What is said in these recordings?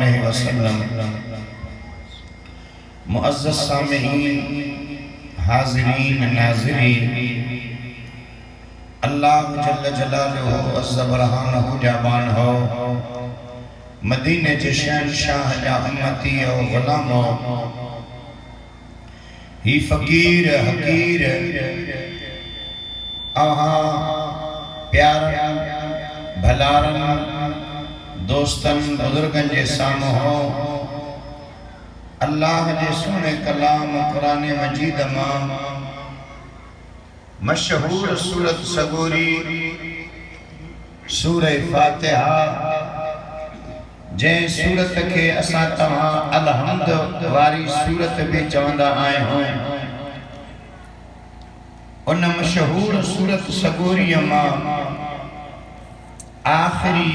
अलैहि वसल्लम। मुअज़्ज़ज़ सामिईन, हाज़िरीन नाज़िरीन, अल्लाह जल्ल जलालुहु अज़्ज़ बरहानहु जाबान हो मदीने जे शहंशाह जा उम्मती और गुलामो, ही फ़कीर हकीर आहा प्यारन भलारन दोस्तन बुजुर्गन जे सामो हो अल्लाह जे सोने कलाम कुरान मजीद मां मशहूर सूरत सगोरी सूरह फातिहा, जै सूरत के असां तव्हां अलहम्द वारी सूरत भी चवंदा आहियूं, उन मशहूर सूरत सगोरी मां आखिरी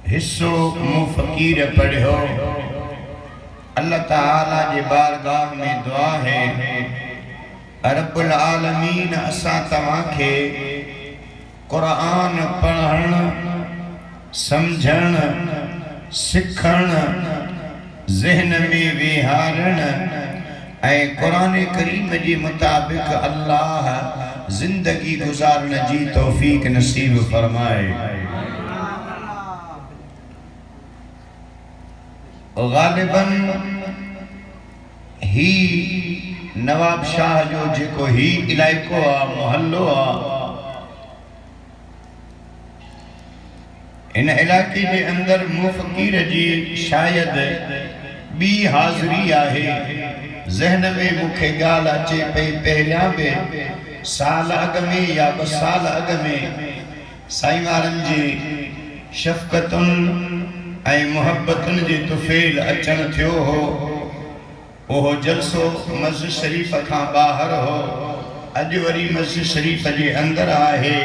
हिस्सो मूं फ़कीर पढ़ियो। अल्लाह ताला जे बारगाह में दुआ है, रब्बुल आलमीन असां तव्हां खे कुरान पढ़ण, समझण, सिखण, ज़हन में विहारण ऐं कुरान करीम जे मुताबिक अल्लाह जिंदगी गुजारण जी तौफीक नसीब फरमाए। गालिबन ही नवाब शाह जो जेको ही इलाइको आ मोहल्लो आ, इन इलाके के अंदर मूं फ़कीर जी शायद बी हाज़री आहे। ज़हन में मूंखे ॻाल्हि अचे पई, पहिरियां बि साल अॻ में या 2 साल अॻ में साईं वारनि जी शफ़क़तुनि ऐं मुहब्बतुनि जे तुफ़ैल अचण थियो हो। ओहो जलसो मस्जिद शरीफ़ खां ॿाहिरि हो, अॼु वरी मस्जिद शरीफ़ जे अंदर आहे।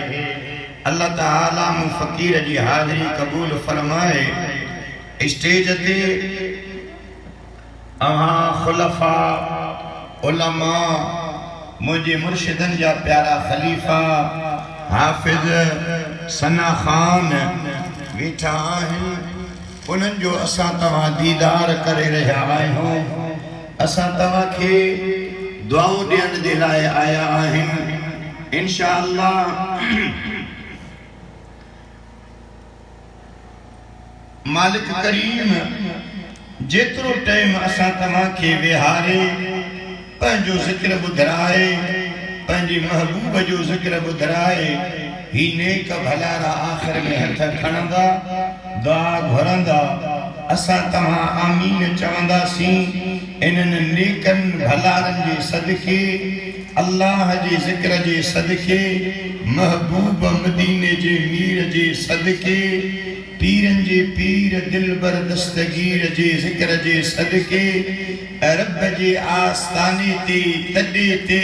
अल्लाह ताला मूं फ़कीर जी हाज़री क़बूल फरमाए। स्टेज ते अव्हां खुलफ़ा उलमा, मुझे मुर्शिदन जा प्यारा खलीफ़ा हाफ़िज़ सना खान वेठा आहिनि। उन्हनि जो असां तव्हां दीदार करे रहिया आहियूं। असां तव्हां खे दुआऊं ॾियण जे लाइ आया आहियूं। इंशाअल्लाह मालिक करीम जेतिरो टाइम असां तव्हां खे विहारे पंहिंजो ज़िक्र ॿुधाए, पंहिंजे महबूब जो ज़िक्र ॿुधाए, ही नेक भलारा आख़िर में हथ खणंदा, दुआ घुरंदा, असां तव्हां आमीन चवंदासीं। इन्हनि नेकनि भलारनि जे सदके, अल्लाह जे ज़िक्र जे सदके, महबूब मदीने जे मीर जे सदके, पीरन जे पीर दिलबर दस्तगीर जे ज़िक्र जे सदके, रब जे आस्ताने ते तॾे ते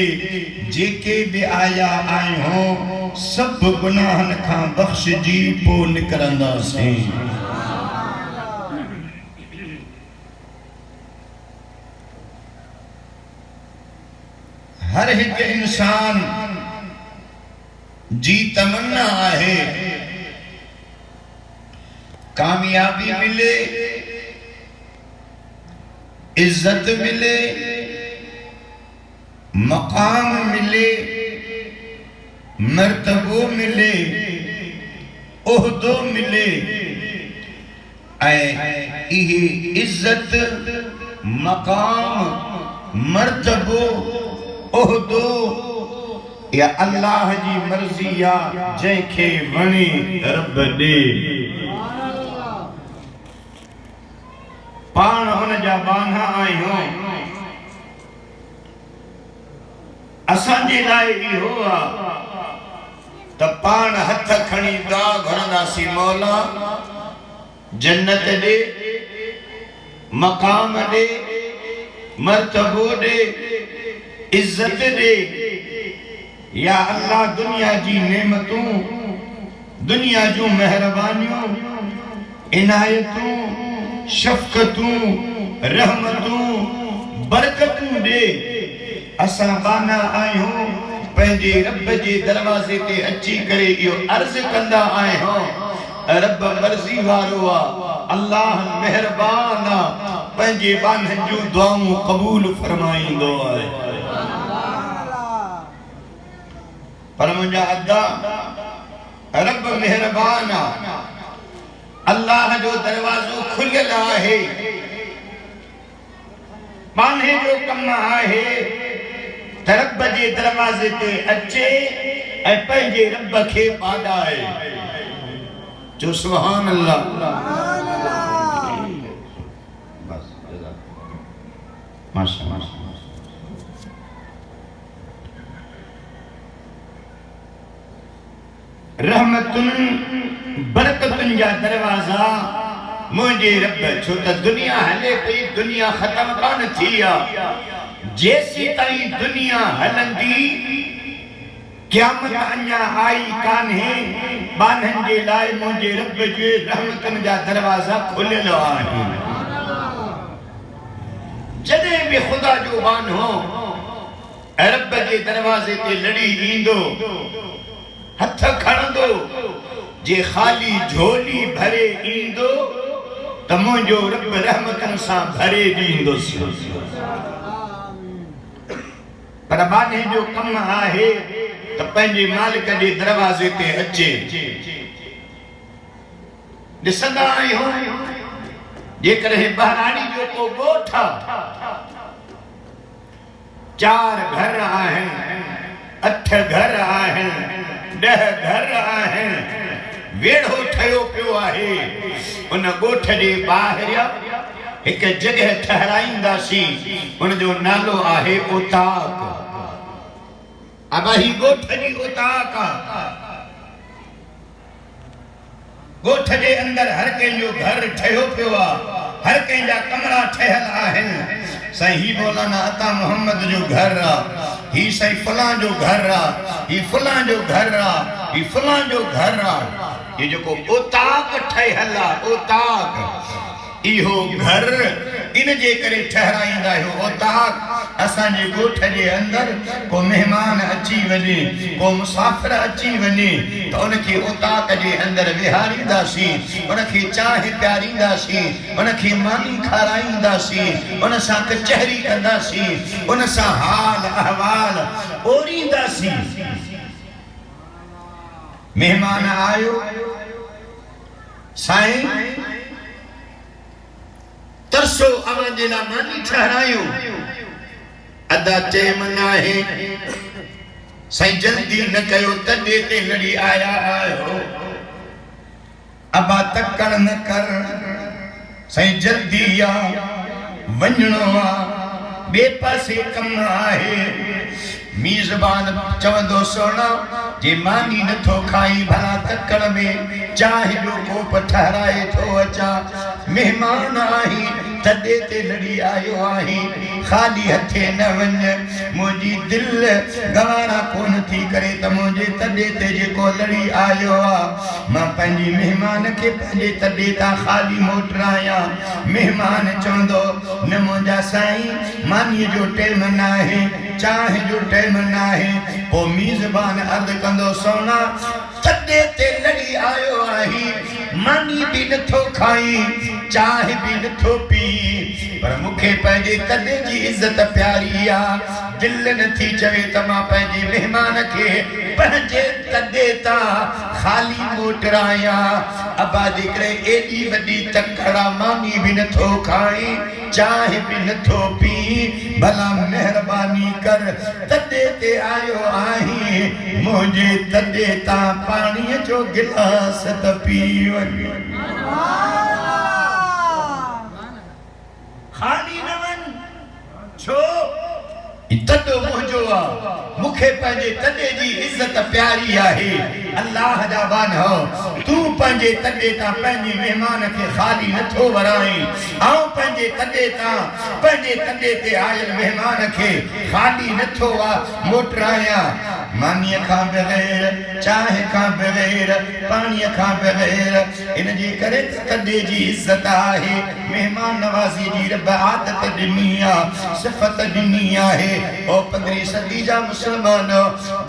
जेके बि आया आहियूं सब गुनाहन खां बख्शजी पो निकरंदासीं। हर एक इंसान जी तमन्ना आहे कामयाबी मिले, इज्जत मिले, मकाम मिले, मर्तबो मिले, ओहदो मिले। इहे इज्जत, मकाम, मर्तबो, ओहदो या अल्लाह जी मर्जी या जंहिंखे वणे रब ॾे। पाण हुन जा बाना आहियूं। असांजे लाइ इहो आहे त पाण हथ खणी दुआ घुरंदासीं, मौला जन्नत ॾे, मकाम ॾे, मर्तबो ॾे, इज्जत ॾे। या अल्लाह दुनिया जी नेमतूं, दुनिया जूं मेहरबानियूं, इनायतूं, शफ़क़तूं, रहमतूं, बरकतूं ॾे। असां बाना आहियूं, पंहिंजे रब जे दरवाज़े ते अची करे इहो अर्ज़ कंदा आहियूं, रब मर्ज़ी वारो आ अल्लाह मेहरबान आ पंहिंजे बाननि जूं दुआऊं क़बूल फरमाईंदो आहे पर मुंहिंजा अदा रब मेहरबान आ अल्लाह जो दरवाज़ो खुलियल आहे बाने जो कम आहे त रब जे दरवाज़े ते अचे ऐं पंहिंजे रब खे पाॾाए जो सुभान अल्लाह बस माशाअल्लाह रहमतुन बरकतुन जा दरवाजा मुझे रब छो त दुनिया हले पई दुनिया खत्म कान थी आ जेसी ताई दुनिया हलंदी क़यामत अन्या आई कान्हे बानन जे लाइ मुझे रब जे रहमतन जा दरवाजा खुलियल आहिनि जॾहिं बि खुदा जो बान हो रब जे दरवाजे ते लड़ी ईंदो हथ खणंदो जे खाली झोली भरे ईंदो त मुंहिंजो रब रहमतन सां भरे ॾींदुसि पर बाने जो कम आहे त पंहिंजे मालिक जे दरवाज़े ते अचे ॾिसंदा आहियूं जेकॾहिं बहिराणी जो को ॻोठ आहे 4 घर आहिनि 8 घर आहिनि 10 घर आहिनि वेड़ो ठहियो पियो आहे उन ॻोठ जे ॿाहिरि हिक जगह ठहराईंदासीं उन जो नालो आहे ओताक अब ही ॻोठ जी ओताक ॻोठ जे अंदर हर कंहिंजो घर ठहियो पियो आहे हर कंहिंजा कमरा ठहियल आहिनि साईं ही मौलाना अता मोहम्मद जो घर आहे ही साईं फलां जो घर आहे ही फलां जो घर आहे ही फलां जो घर आहे ये जो को ओताक ठहियल आहे ओताक इहो घर इन जे करे ठहराईंदा आहियो ओताक असांजे ॻोठ जे अंदर को मेहमान अची वञे को मुसाफ़िर अची वञे त उनखे ओताक जे अंदर विहारींदासीं उनखे चांहि पियारींदासीं उनखे मानी खाराईंदासीं उन सां कचहरी कंदासीं उन सां हाल अहवाल ओरींदासीं मेहमान आयो साईं तरसो अवां जे लाइ मानी ठहरायो अदा चेमन आहे साईं जल्दी न कयो तॾहिं ते लड़ी आया आयो अबा तकड़ न कर साईं जल्दी आ वञणो आ ॿिए पासे कम आहे मीज़बान चवंदो सोना जे मानी नथो खाई भला तकड़ में चाहि जो कोप ठहराए थो अचा मेहमान आही तॾहिं ते लड़ी आयो आही खाली हथे न वञ मुंहिंजी दिलि गवारा कोन थी करे त मुंहिंजे तॾहिं ते जेको लड़ी आयो आहे मां पंहिंजी मेहमान खे पंहिंजे तॾहिं तां खाली मोटरायां मेहमान चवंदो न मुंहिंजा साईं मानीअ जो टाइम न आहे चाहि जो टाइम न आहे पोइ मीज़बान अर्ज़ कंदो सोना तॾहिं ते लड़ी आयो आही मानी भी नथो खाई चाहि भी नथो पी पर मूंखे पंहिंजे तॾहिं जी इज़त प्यारी आ दिलि नथी चवे त मां पंहिंजे मेहमान खे पंहिंजे तॾहिं तां खाली मोटरायां अबा जेकॾहिं एॾी वॾी तकड़ा मानी भी नथो खाई चाहि भी नथो पी भला महिरबानी कर तॾहिं ते आयो आही मुंहिंजे तॾहिं तां पाणीअ जो गिलास त पी वञ खाली न वञ छो तॾो मुंहिंजो आहे मूंखे पंहिंजे तॾहिं जी इज़त प्यारी आहे अल्लाह जा बानो तूं पंहिंजे तॾहिं तां पंहिंजे महिमान खे खाली नथो वराई ऐं पंहिंजे तॾहिं तां पंहिंजे तॾहिं ते आयल महिमान खे खाली नथो मोटरायां मानीअ खां बग़ैर चाहि खां बग़ैर पाणीअ खां बग़ैर इन जे करे तॾहिं जी इज़त आहे मेहमान नवाज़ी जी रब आदत ॾिनी आहे सिफ़त ॾिनी आहे ओ 15वीं सदी जा मुसलमान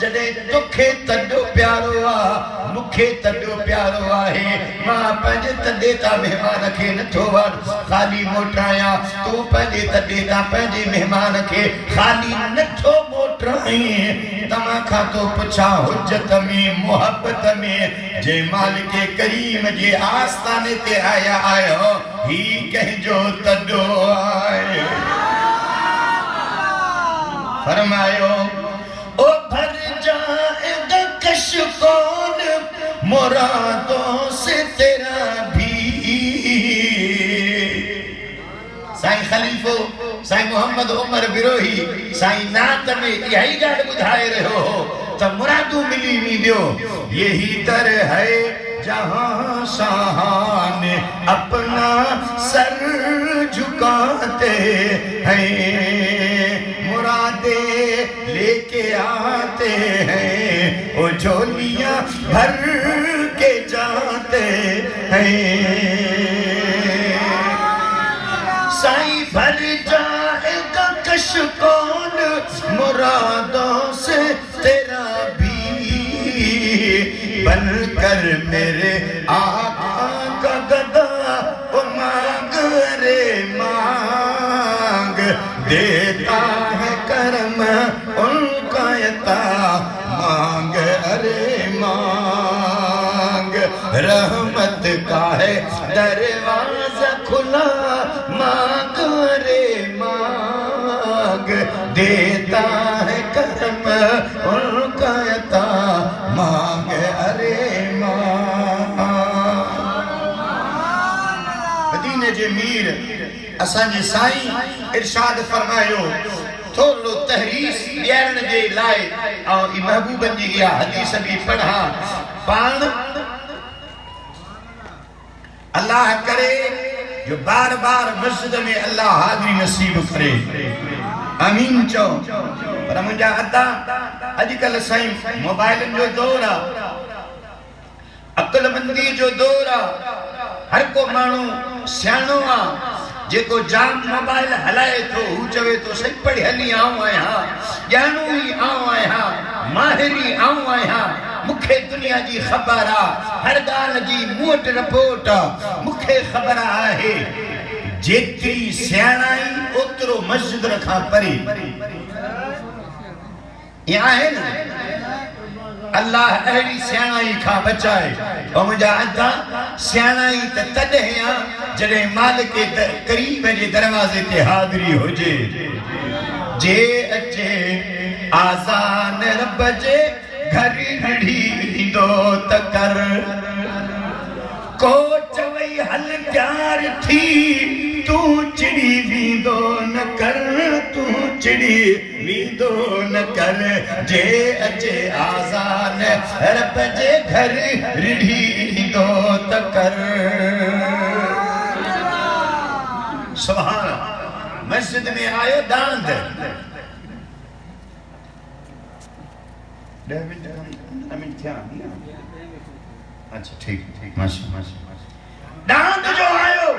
जॾहिं तोखे तॾो प्यारो आहे मुखे तॾो प्यारो आहे मां पंहिंजे तॾे तां महिमान खे नथो वर ख़ाली मोटायां तूं पंहिंजे तॾे तां पंहिंजे महिमान खे ख़ाली नथो मोटाईं तव्हां खां तो पुछां हुज्जत में मोहब्बत में जे मालिक करीम जे आस्ताने ते आया आयो ही कंहिंजो तॾो आहे फरमायो ओ भर जाएगा कश कौन मुरादों से तेरा भी साईं खलीफो साईं मोहम्मद उमर बिरोही साईं नात में यही गाल बुधाए रहो हो तो मुरादू मिली वीडियो यही दर है जहां शान अपना सर झुकाते हैं मुरादे लेके आते हैं वो झोलियां भर के जाते हैं साईं भर जाएगा कश कौन मुरादों से तेरा भी बनकर मेरे आका का गदा वो मांग रे मांग देता है करम उनका यता मांग अरे मांग रहमत का है दरवाजा खुला मांग रे मांग देता है करम उनका यता मांग अरे मांग मदीने जे मीर असांजे साईं इरशाद फरमायो थोड़ो तहरीस ॾियण जे लाइ ऐं महबूबन जी इहा हदीस बि पढ़ा पाण अल्लाह करे जो बार बार मस्जिद में अल्लाह हाज़िरी नसीब करे आमीन चओ पर मुंहिंजा अदा अॼुकल्ह साईं मोबाइलनि जो दौर आहे अकुलमंदी जो दौर आहे हर को माण्हू सियाणो आहे जेको जाम मोबाइल हलाए थो हू चवे थो सही पढ़ियली आऊं आहियां ॼाणू ई आऊं आहियां माहिरी आऊं आहियां मूंखे दुनिया जी ख़बर आहे हर ॻाल्हि जी मूं वटि रिपोर्ट आहे मूंखे ख़बर आहे जेतिरी सियाणाई ओतिरो मस्जिद खां परे इहा आहे न अल्लाह अहिड़ी सियाणाई खां बचाए और मुंहिंजा अदा सियाणाई त तॾहिं आहे जॾहिं मालिक करीम जे दरवाज़े ते हाज़िरी हुजे जे अचे आज़ान रब जे घर घड़ी ईंदो त कर को चवई हल प्यार थी तूं चिड़ी वींदो न कर तूं चिड़ी वींदो न कर जे अचे आज़ान रब जे घर रिढ़ी ईंदो त कर सुभान मस्जिद में आयो दांद 10 मिनट थिया अच्छा ठीक माशाल्लाह दांद जो आयो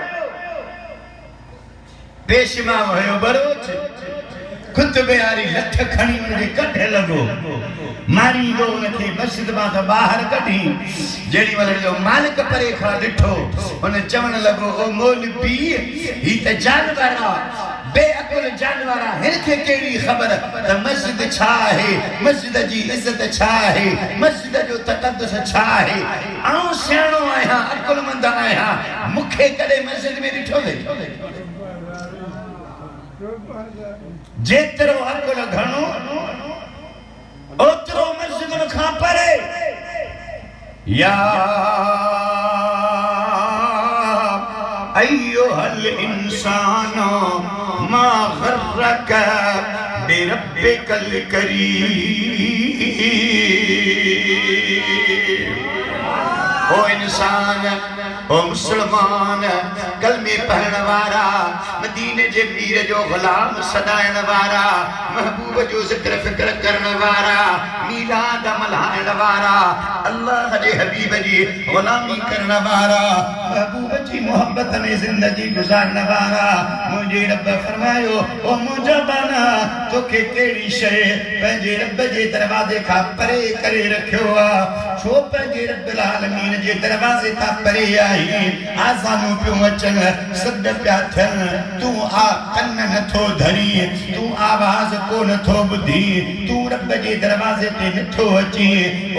पेशमा हुयो बरोच खुतबे वारी लठ खणी उनखे कढे लॻो मारींदो उनखे मस्जिद मां त ॿाहिरि कढी जेॾी महिल जो मालिक परे खां ॾिठो उन चवण लॻो ओ मौलवी ही त जानवर आहे बेअकुल जानवर आहे हिनखे कहिड़ी ख़बर त मस्जिद छा आहे मस्जिद जी इज़त छा आहे मस्जिद जो तक़दुस छा आहे आऊं सियाणो आहियां अकुलमंद आहियां मूंखे कॾहिं मस्जिद में ॾिठो अथई जेतिरो अकुल घणो ओतिरो मस्जिद खां परे या अय्युहल इंसानो मा गर्रक बिरब्बिकल करीम ओ इंसान ओ मुसलमान कलमे पढ़ण वारा मदीने जे मीर जो गुलाम सदाइण वारा महबूब जो जिक्र फिक्र करण वारा मीलाद मल्हाइण वारा अल्लाह जे हबीब जी गुलामी करण वारा महबूब जी मोहब्बत में जिंदगी गुजारण वारा मुझे रब फरमायो ओ मुझा बना तोखे केड़ी शय पंहिंजे रब जे दरवाजे खां परे करे रखियो आ छो पंहिंजे रब्बुल आलमीन जे दरवाजे खां परे आई आज़ानूं पियूं अचनि सद पिया थियनि तूं आ कन नथो धरी तूं आवाज़ को नथो ॿुधी तूं रब जे दरवाजे ते नथो अची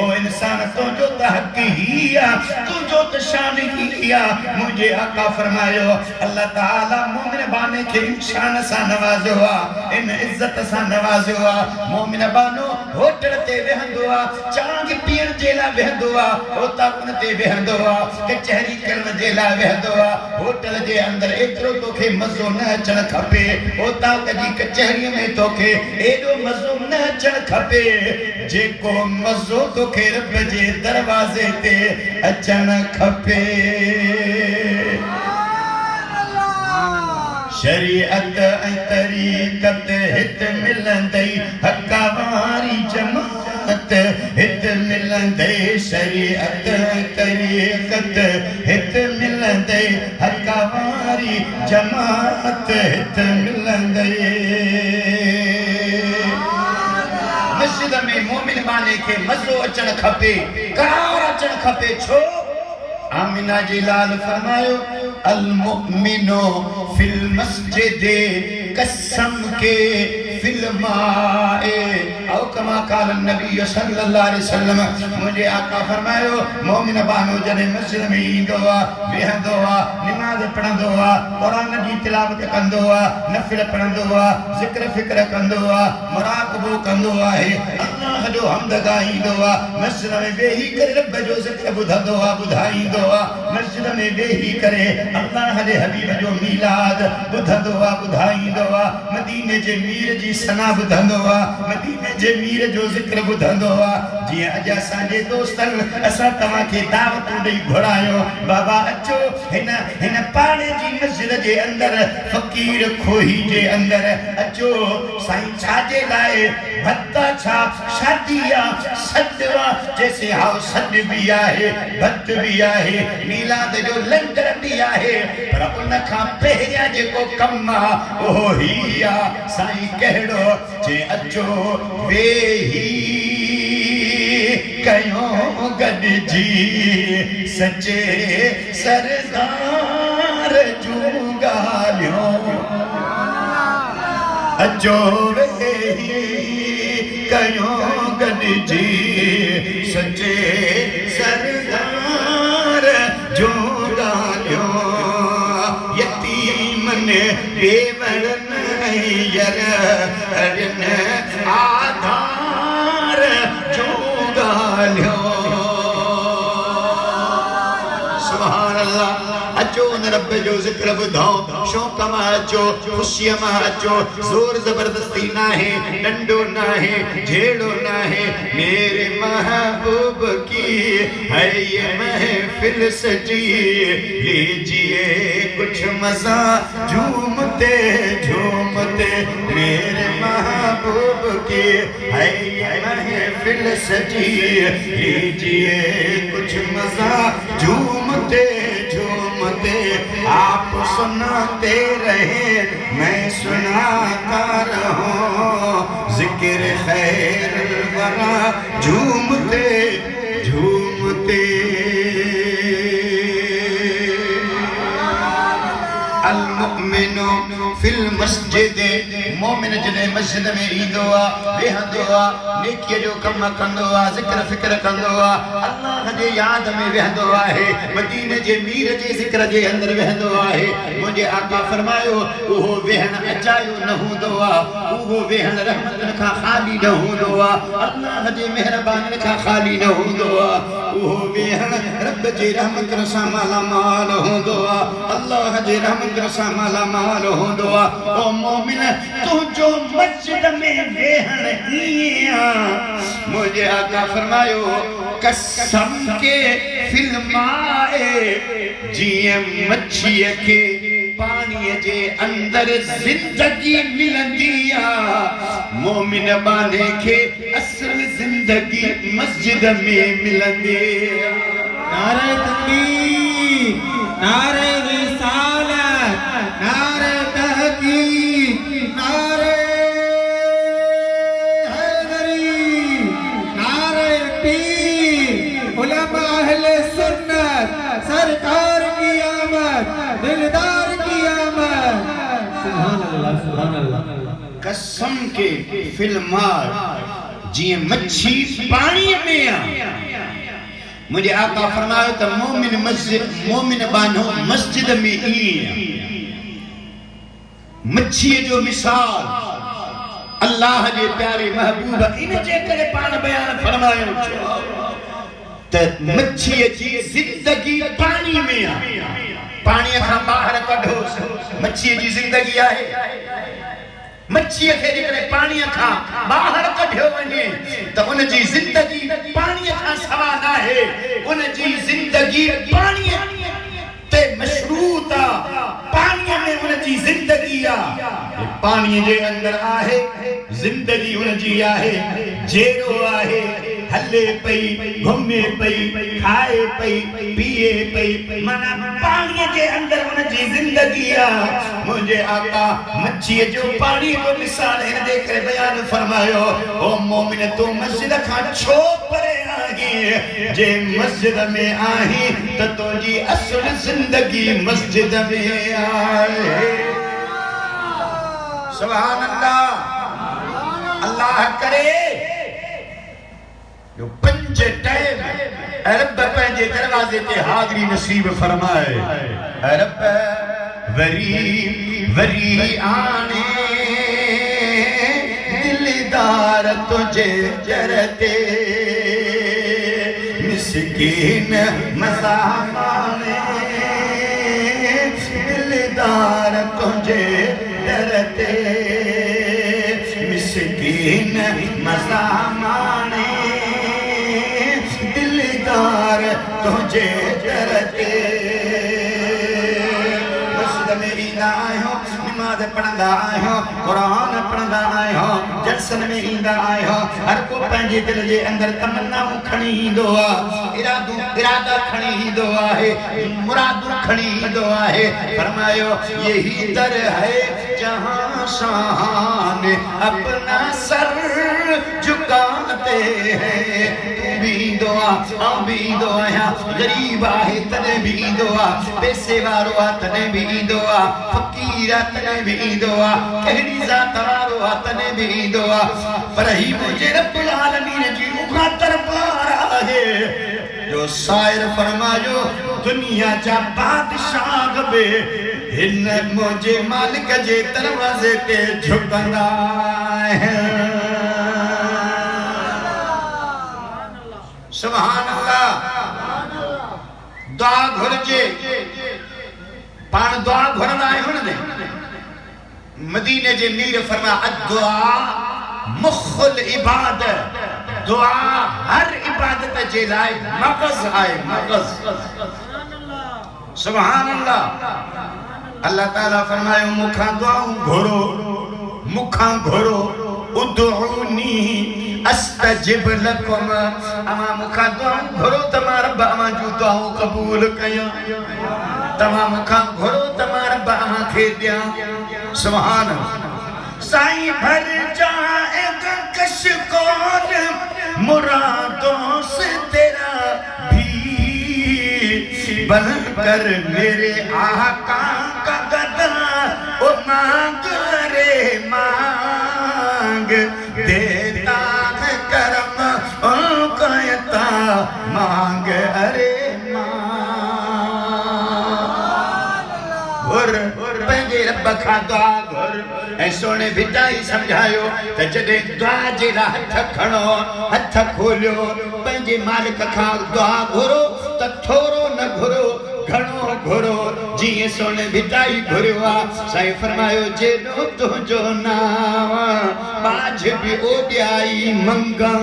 ओ इंसान तुंहिंजो त हक़ ही आ तुंहिंजो त शान ही आ मुंहिंजे आका फरमायो अल्लाह ताला मोमिन बाने खे इंशान सां नवाज़ियो आ इन इज़्ज़त सां नवाज़ियो आ मोमिन बानो होटल ते वेहंदो आ चांग पीअण जे लाइ वेहंदो आ होता उन ते वेहंदो आ कचहरी करण जे लाइ वेहंदो आ होटल जे अंदर एतिरो तोखे मज़ो न अचणु खपे होता कॾहिं कचहरीअ में तोखे एॾो मज़ो न अचणु खपे जेको मज़ो तोखे रब जे दरवाज़े ते अचणु खपे शरीअत ऐं तरीक़त हित मिलंदई हक़ वारी जमात हित मिलंदई शरीअत ऐं तरीक़त हित मिलंदई हक़ वारी जमात हित मिलंदई मस्जिद में मोमिन बाने खे मज़ो अचणु खपे करार अचणु खपे छो आमिना जी लाल फरमायो अल मुमिनो फिल मस्जिद कसम के फिल माए औ कमा काल नबी सल्लल्लाहु अलैहि वसल्लम मुझे आका फरमायो मोमिन बानो जने मस्जिद में ईंदो आ वेहंदो आ नमाज पढ़ंदो आ कुरान जी तिलावत कंदो आ नफिल पढ़ंदो आ जिक्र फिक्र कंदो आ मुराक़बो कंदो आहे अल्लाह जो हमद गाईंदो आ मस्जिद में वेही करे रब जो जिक्र ॿुधंदो आ ॿुधाईंदो आ मस्जिद में वेही करे अल्लाह जे हबीब जो मीलाद ॿुधंदो आ ॿुधाईंदो आ मदीने जे मीर जी सना ॿुधंदो आ मदीने जे मीर जो जिक्र ॿुधंदो आ जीअं अॼु असांजे दोस्तनि असां तव्हांखे दावतूं ॾेई घुरायो बाबा अचो हिन पाणे जी मस्जिद जे अंदरि फ़क़ीर खोही जे अंदरि अचो साईं छाजे लाइ भत्ता छा शादी आ सद आ जैसे हाउ सद भी आहे भत भी आहे मीलाद जो लंगर भी आहे पर उन खां पहिरियां जेको कम आ ओहो ही आ साईं कहिड़ो जे अचो वेही कयो गॾिजी सचे सरदार जूं ॻाल्हियूं अचो वेही कयो गॾिजी सचे सरदार जूं ॻाल्हियूं यतीमन बेवड़न यरन आधार जूं ॻाल्हियूं सुभान अल्लाह अचो न रब जो जिक्र ॿुधो शौक़ मां अचो ख़ुशीअ मां अचो ज़ोर ज़बरदस्ती नाहे डंडो नाहे झेड़ो नाहे मेरे महबूब की है ये महफिल सजी लीजिए कुछ मज़ा झूमते झूमते मेरे महबूब की है ये महफिल सजी लीजिए कुछ मज़ा झूमते झूमते आप सुनाते रहे मैं सुनाता रहूं जिक्र खैर वरा झूमते झूमते अल मुमिनो फिल मस्जिद मोमिन जने मस्जिद में ईंदो आ वेहंदो आ नेकीअ जो कम कंदो आ जिक्र फिक्र कंदो आ अल्लाह जे याद में वेहंदो आहे मदीने जे मीर जे जिक्र जे अंदर वेहंदो आहे मुझे आका फरमायो उहो वेहण अचायो न हूंदो आ उहो वेहण रहमतन खां खाली न हूंदो आ अल्लाह जे मेहरबानी खां खाली न हूंदो आ उहो वेहण रब जे रहमत सां मालामाल हूंदो आ अल्लाह जे रहमत सां मालामाल हूंदो आ ओ मोमिन तू जो मस्जिद में वेहण हिया मुझे आका फरमायो कसम के फिल्माए जीअं मच्छीअ खे पाणीअ जे अंदर जिंदगी मिलंदी आहे मोमिन बाने खे असल जिंदगी मस्जिद में मिलंदी आहे नारे तकबीर नारे रिसालत नारे तहकीक नारे हैदरी नारे पीर उलमा अहले सुन्नत सरकार की आमद दिलदार की आमद सुभान अल्लाह कसम के फिल्मार जीअं मच्छी पानी में आहे मुझे आका फरमायो त मोमिन बानो मस्जिद में मच्छी जो मिसाल अल्लाह जे प्यारे महबूब इन जे करे पान बयान फरमायो त मच्छी जी जिंदगी पानी में आहे पानी खां बाहर कढो मच्छी जी जिंदगी आहे मच्छी खे जेकॾहिं पाणीअ खां ॿाहिरि कढियो वञे त उन जी ज़िंदगी पाणीअ खां सवा न आहे उन जी ज़िंदगी पाणीअ ते मशरूत आहे पाणीअ में उन जी ज़िंदगी आहे पाणीअ जे अंदरि आहे ज़िंदगी उन जी आहे जेरो आहे हले पई घुमे पई खाए पई पिए पई माना पाणीअ जे अंदरि उन जी ज़िंदगी आहे मुंहिंजे आका मच्छीअ जो पाणी जो मिसाल हिन जे करे बयान फरमायो ओ मोमिन तूं मस्जिद खां छो परे आहीं जे मस्जिद में आहीं त तुंहिंजी असुल ज़िंदगी मस्जिद में आहे सुभान अल्लाह अल्लाह करे जो पंज टाइम रब पंहिंजे दरवाजे ते हाज़िरी नसीब फरमाए रब वरी वरी आने दिलदार तुझे जरते मिस्कीन मसामाने दिलदार तुझे जरते मिस्कीन मसामाने दिलदार तुझे जरते मस्जिद में ईंदा आहियो नमाज़ पढ़ंदा आहियो क़ुरान पढ़ंदा आहियो जलसन में ईंदा आहियो हर को पंहिंजे दिल जे अंदरि तमन्नाऊं खणी ईंदो आहे इरादा खणी ईंदो आहे मुरादूं खणी ईंदो आहे फरमायो यही दर है जहां शान अपना सर झुकाते हैं तू भी ईंदो आहे आऊं बि ईंदो आहियां ग़रीब आहे तॾहिं बि ईंदो आहे पैसे वारो आहे तॾहिं बि ईंदो आहे फ़क़ीर आहे तॾहिं बि ईंदो आहे कहिड़ी ज़ात वारो आहे तॾहिं बि ईंदो आहे पर ही मुंहिंजे रब्बुल आलमीन जी उहा दरबार आहे जो शाइर फरमायो दुनिया जा बादशाह बि हिन मुंहिंजे मालिक जे दरवाज़े ते झुकंदा आहिनि सुभान अल्लाह दुआ घुर्जे पाण दुआ घुरंदा आहियूं न मदीने जे मीर फरमा अदुआ मुखुल इबादत दुआ हर इबादत जे लाइ मग़ज़ आहे मग़ज़ सुभान अल्लाह अल्लाह ताला फरमायो मुखां दुआऊं घुरो मुखां घुरो उदउनी अस्तजिब लकुम अमा मुखां दुआऊं घुरो त मां रब अमा जूं दुआऊं क़बूल कयां तव्हां मुखां घुरो त मां रब अमा खे ॾियां सुभान साईं भर जाएगा कश कौन मुरादों से तेरा भी बन कर मेरे आका का गदा ओ मांग रे मांग देता है करम ओ कहता मांग अरे पंहिंजे रब खां दुआ घुर ऐं सोने विदाई समझायो त जॾहिं दुआ जे लाइ हथ खणो हथ खोलियो पंहिंजे मालिक खां दुआ घुरो त थोरो न घुरो घणो घुरो जीअं सोने विदाई घुरियो आहे साईं फरमायो जेॾो तुंहिंजो नाम बाझ बि ओॾियाई मंगा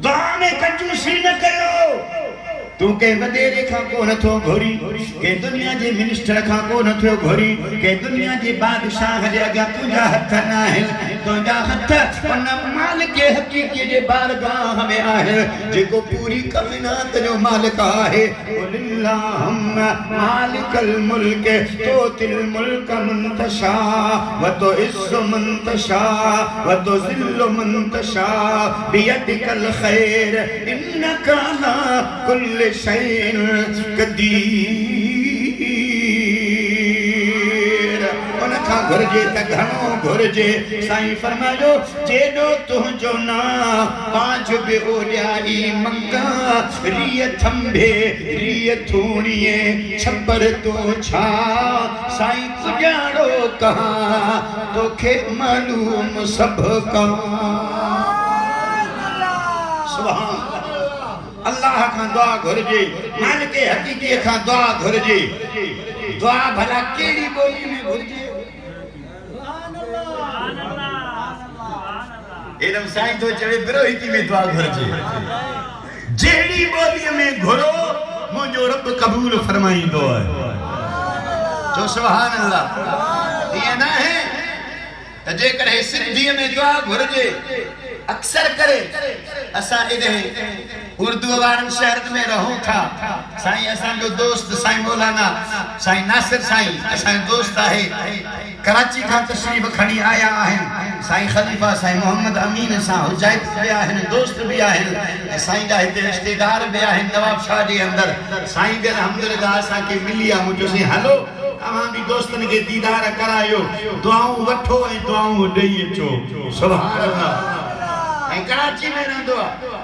दुआ में कंजूसी न कयो तू के वडेरे खां को नथो घोरी के दुनिया जे मिनिस्टर खां को नथो घोरी के दुनिया जे बादशाह जे अगा तुझा हथ न है तुझा हथ उन मालिक हकीकी जे बारगाह में आहे जेको पूरी कायनात जो मालिक आहे अल्लाहुम्मा मालिकल मुल्क तुतिल मुल्क मन तशा व तुइस्सु मन तशा व तुज़िल्लु मन तशा बियदिकल खैर इन्नका अला कुल्ल शैइन कदीर उनखां घुर्जे त घणो घुर्जे साईं फरमायो जेॾो तुंहिंजो ना पांच बि ओॾियाई मंगा रिय थंभे रिय थूणीअ छपर तो छा साईं सुञाणो कहां तोखे मालूम सभ का सुभान अल्लाह खां दुआ घुर्जे मालिक हकीकी खां दुआ घुर्जे दुआ भला केड़ी बोली में घुर्जे एकदम साईं तो चवे बिरोहिती में दुआ घुर्जे जेड़ी बोली में घुरो मुझो रब कबूल फरमाईंदो है जो सुभान अल्लाह ये ना है त जे करे सिंधी में दुआ घुर्जे अक्सर करे असा इधे उर्दू वारन शहर में रहूं था साईं असा जो दोस्त साईं मौलाना साईं नासिर साईं असा दोस्त है कराची का तशरीफ खड़ी आया है साईं खलीफा साईं मोहम्मद अमीन सा हुजैत भी है दोस्त भी है साईं दा हिते रिश्तेदार भी है नवाब शाह जे अंदर साईं के अल्हम्दुलिल्लाह सा के मिलिया मुझो से हेलो तमाम भी दोस्तन के दीदार करायो दुआऊं वठो ए दुआऊं देई अचो सुभान अल्लाह कराची में रहंदो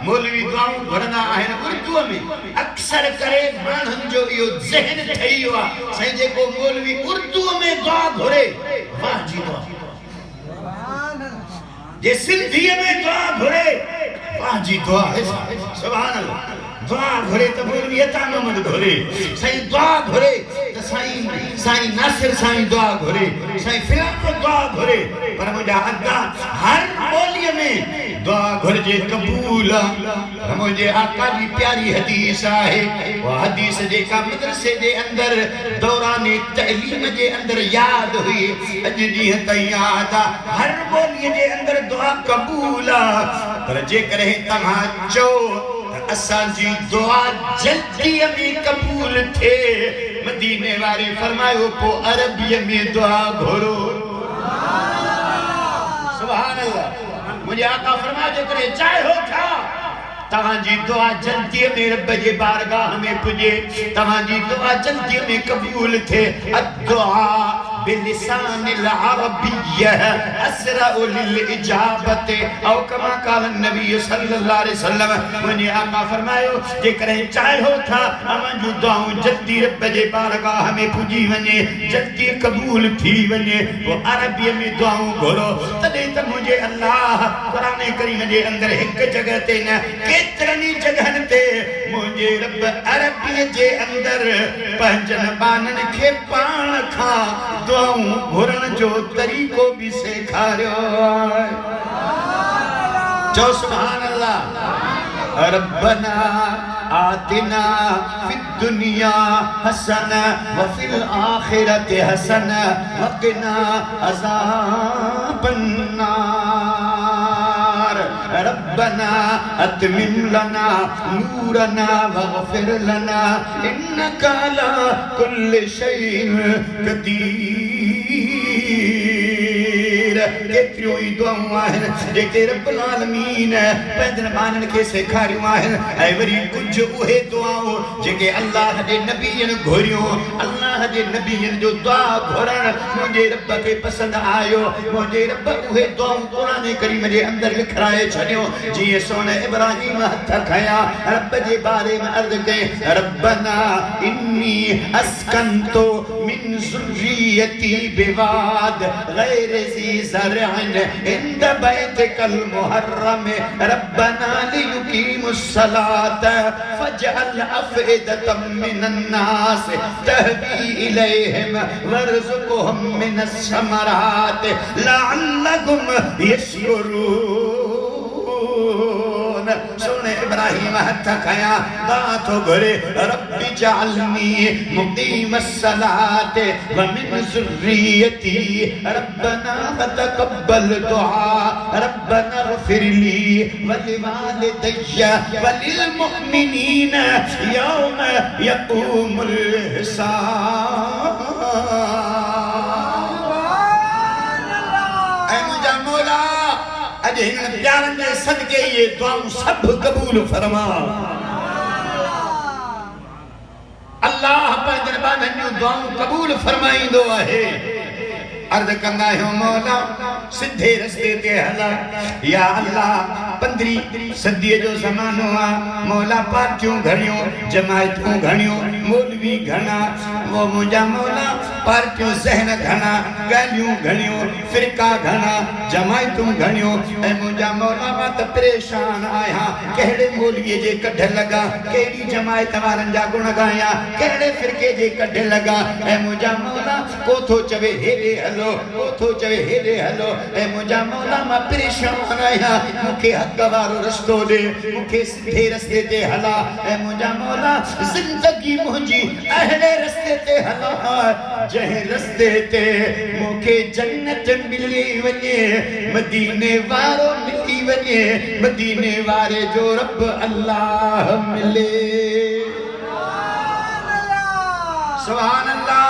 मौलवी दुआऊं घुरंदा आहिनि उर्दू में अक्सर करे माण्हुनि जो इहो ज़हन ठही वियो आहे साईं जेको मौलवी उर्दू में दुआ घुरे वाह जी दुआ जे सिंधीअ में दुआ घुरे वाह जी दुआ सुभान अल्लाह दुआ घुरे तो मौलवी अता मोहम्मद घुरे साईं दुआ घुरे तो साईं नासिर साईं दुआ घुरे साईं फिलाको दुआ घुरे पर मुझा अदा हर बोली में दुआ घुर्जे कबूल मुझे आका जी प्यारी हदीस है वो हदीस जेका मदरसे जे अंदर दौरान तअलीम जे अंदर याद हुई अज दी त याद हर बोली जे अंदर दुआ कबूल पर जे करे तमा चो असा जी दुआ जल्दी में कबूल थे मदीने वाले फरमायो पो अरबी में दुआ घुरो सुभान अल्लाह मुझे आका फरमा जे करे चाहे हो था तहां जी दुआ जल्दी में रब जे बारगाह में पुजे तहां जी दुआ जल्दी में कबूल थे अदुआ बिलिसान अल-अरबिय्या असरा लिल इजाबत औ कमा काल नबी सल्लल्लाहु अलैहि वसल्लम मुझे आका फरमायो जे करे चाहे हो था अमा जो दुआऊं जल्दी रब जे बारगाह में पुजी वने जल्दी कबूल थी वने वो अरबी में दुआऊं घुरो तदे त मुझे अल्लाह कुरान करीम जे अंदर एक जगह ते न केतरनी जगहन ते मुझे रब अरबी जे अंदर पंजन बानन के पाण खा दुआऊं घुरण जो तरीको भी सिखारियो जो सुभान अल्लाह रब्बना आतिना फिद दुनिया हसना व फिल आखिरति हसना व क़िना अज़ाबन नार रब्बना अतमिम लना नूरना वग़फिर लना इन्नका अला कुल्लि शैइन क़दीर केतिरियूं ई दुआऊं आहिनि जेके रब्बुल आलमीन पंहिंजनि ॿारनि खे सेखारियूं आहिनि ऐं वरी कुझु उहे दुआऊं जेके अल्लाह जे नबीअनि घुरियूं अल्लाह जे नबीअनि जो दुआ घुरणु मुंहिंजे रब खे पसंदि आयो मुंहिंजे रब उहे दुआऊं क़ुरान करीम जे अंदरि लिखाए छॾियो जीअं सोन इब्राहिम हथ खया रब जे बारे में अर्ज़ कई रब्बना इन्नी अस्कंतु मिन ज़ुर्रियती बिवाद गैर ज़ी ज़रअन इंद बैतिकल मुहर्रम रब्बना लियुकीमुस्सलात फजअल अफ़इदतम मिनन नास तहवी इलैहिम वरज़ुक़हुम मिनस समरात लअल्लहुम यशकुरून सोने इब्राहिम हथ खया दुआ तो घुरे रब्बी जअलनी मुक़ीमस सलात व मिन ज़ुर्रियती रब्बना तक़ब्बल दुआ रब्बना इग़फिरली व लिवालिदैया व लिल मुमिनीन यौम यक़ूमुल हिसाब। ऐ मुंहिंजा मौला अॼु हिन प्यारनि जे सदके ये दुआऊं सभु क़बूल फरमा। अल्लाह पंहिंजनि बांधनि जूं दुआऊं क़बूल फरमाईंदो आहे। अर्ज़ कंदा आहियूं मौला सिधे रस्ते ते हला या अल्लाह 15वीं सदीअ जो ज़मानो आहे। मौला पार्टियूं घणियूं जमायतूं घणियूं मौलवी घणा वो मुंहिंजा मौला पार्टियूं ज़हन घणा ॻाल्हियूं घणियूं फ़िरका घणा जमायतूं घणियूं। ऐं मुंहिंजा मौला मां त परेशान आहियां कहिड़े मौलवीअ जे कढ लॻा कहिड़ी जमायत वारनि जा गुण ॻायां कहिड़े फ़िरके जे कढ लॻा। ऐं मुंहिंजा मौला को थो चवे हेॾे हलो को थो चवे हेॾे हलो। ऐं मुंहिंजा मौला मां परेशान आहियां मूंखे हक़ वारो रस्तो ॾे मूंखे सिधे रस्ते ते हला। ऐं मुंहिंजा मौला ज़िंदगी मुंहिंजी अहिड़े रस्ते ते हला जंहिं रस्ते ते मूंखे जन्नत मिली वञे मदीने वारो मिली वञे मदीने वारे जो रब अल्लाह मिले। सुभान अल्लाह।